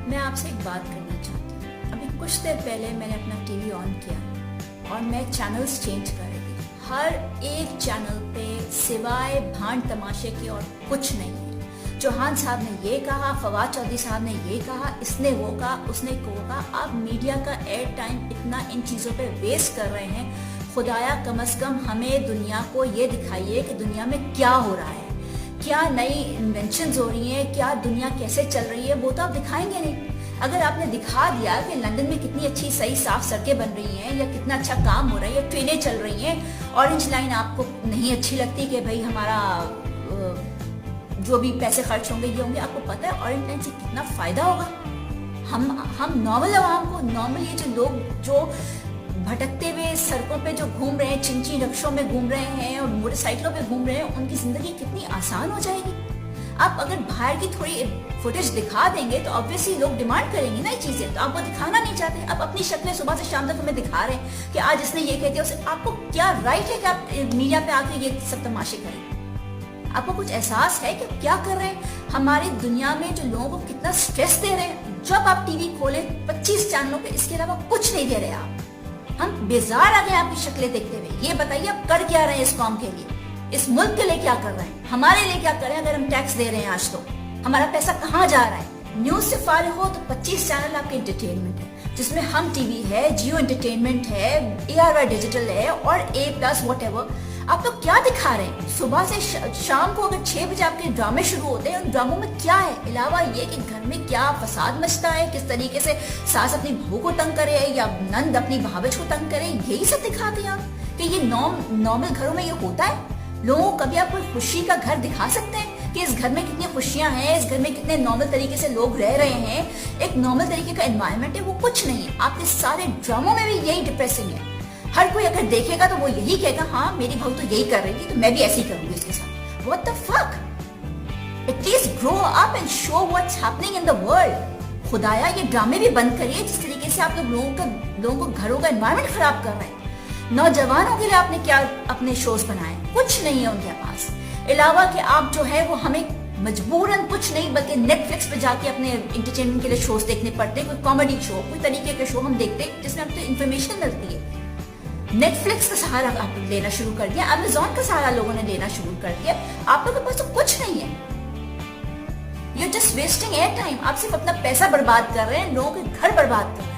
میں آپ سے ایک بات کرنا چاہتی ہوں. ابھی کچھ دیر پہلے میں نے اپنا ٹی وی آن کیا اور میں چینلز چینج کر رہی تھی. ہر ایک چینل پہ سوائے بھانڈ تماشے کے اور کچھ نہیں ہے. چوہان صاحب نے یہ کہا, فواد چودھری صاحب نے یہ کہا, اس نے وہ کہا, اس نے وہ کہا. آپ میڈیا کا ایئر ٹائم اتنا ان چیزوں پہ ویسٹ کر رہے ہیں. خدایا کم از کم ہمیں دنیا کو یہ دکھائیے کہ دنیا میں کیا ہو رہا ہے, کیا نئی انوینشنز ہو رہی ہیں, کیا دنیا کیسے چل رہی ہے. وہ تو آپ دکھائیں گے نہیں. اگر آپ نے دکھا دیا کہ لندن میں کتنی اچھی صحیح صاف سڑکیں بن رہی ہیں یا کتنا اچھا کام ہو رہا ہے یا ٹرینیں چل رہی ہیں, آرنج لائن آپ کو نہیں اچھی لگتی کہ بھائی ہمارا جو بھی پیسے خرچ ہوں گے یہ ہوں گے, آپ کو پتہ ہے آرنج لائن سے کتنا فائدہ ہوگا. ہم نارمل عوام کو, نارمل یہ جو لوگ جو بھٹکتے ہوئے سڑکوں پہ جو گھوم رہے ہیں, چنچی رکشوں میں گھوم رہے ہیں اور موٹر سائیکلوں پہ گھوم رہے ہیں, ان کی زندگی کتنی آسان ہو جائے گی. آپ اگر باہر کی تھوڑی فوٹیج دکھا دیں گے تو آبویسلی لوگ ڈیمانڈ کریں گے نا یہ چیزیں. تو آپ وہ دکھانا نہیں چاہتے. آپ اپنی شکلیں صبح سے شام تک ہمیں دکھا رہے ہیں کہ آج اس نے یہ کہہ دیا. آپ کو کیا رائٹ ہے کہ آپ میڈیا پہ آ کے یہ سب تماشے کریں؟ آپ کو کچھ احساس ہے کہ کیا کر رہے ہیں؟ ہماری دنیا میں جو لوگوں کو کتنا سٹریس دے رہے ہیں. جب آپ ٹی وی کھولیں 25 چینلوں پہ اس کے علاوہ کچھ نہیں دے رہے آپ. ہم بیزار آ گئے آپ کی شکلیں دیکھتے ہوئے. یہ بتائیے آپ کر کیا رہے ہیں اس قوم کے لیے, اس ملک کے لیے کیا کر رہے ہیں, ہمارے لیے کیا کر رہے ہیں؟ اگر ہم ٹیکس دے رہے ہیں آج تو ہمارا پیسہ کہاں جا رہا ہے؟ نیوز سے فارغ ہو تو 25 چینل آپ کے انٹرٹینمنٹ ہے, جس میں ہم ٹی وی ہے, جیو انٹرٹینمنٹ ہے, ARY ڈیجیٹل ہے اور A+ واٹ ایور. آپ لوگ کیا دکھا رہے ہیں؟ صبح سے شام کو اگر 6 بجے آپ کے ڈرامے شروع ہوتے ہیں, ان ڈراموں میں کیا ہے علاوہ یہ کہ گھر میں کیا فساد مچتا ہے, کس طریقے سے ساس اپنی بہو کو تنگ کرے یا نند اپنی بھاوج کو تنگ کرے, یہی سب دکھاتے ہیں آپ کہ یہ نارمل گھروں میں یہ ہوتا ہے. لوگوں کبھی آپ کوئی خوشی کا گھر دکھا سکتے ہیں کہ اس گھر میں کتنی خوشیاں ہیں, اس گھر میں کتنے نارمل طریقے سے لوگ رہ رہے ہیں, ایک نارمل طریقے کا انوائرمنٹ ہے؟ وہ کچھ نہیں ہے. آپ کے سارے ڈراموں میں بھی یہی ڈپریسنگ ہے. ہر کوئی اگر دیکھے گا تو وہ یہی کہے گا ہاں میری بہو تو یہی کر رہی تھی تو میں بھی ایسے ہی کروں گی اس کے ساتھ. What the fuck? At least grow up and show what's happening in the world. خدایا یہ ڈرامے بھی بند کریے جس طریقے سے آپ لوگوں کو گھروں کا انوائرمنٹ خراب کر رہے ہیں. نوجوانوں کے لیے آپ نے کیا اپنے شوز بنائے؟ کچھ نہیں ہے ان کے پاس علاوہ کہ آپ جو ہے وہ ہمیں مجبوراً کچھ نہیں بلکہ نیٹ فلکس پہ جا کے اپنے انٹرٹینمنٹ کے لیے شوز دیکھنے پڑتے ہیں. کوئی کامیڈی شو, کوئی طریقے کے شو ہم دیکھتے ہیں جس میں ہم کو انفارمیشن ملتی ہے. نیٹ فلکس کا سہارا آپ لینا شروع کر دیا, امیزون کا سہارا لوگوں نے لینا شروع کر دیا. آپ لوگوں کے پاس تو کچھ نہیں ہے. You're just wasting air time. آپ صرف اپنا پیسہ برباد کر رہے ہیں, لوگوں کے گھر برباد کر رہے ہیں.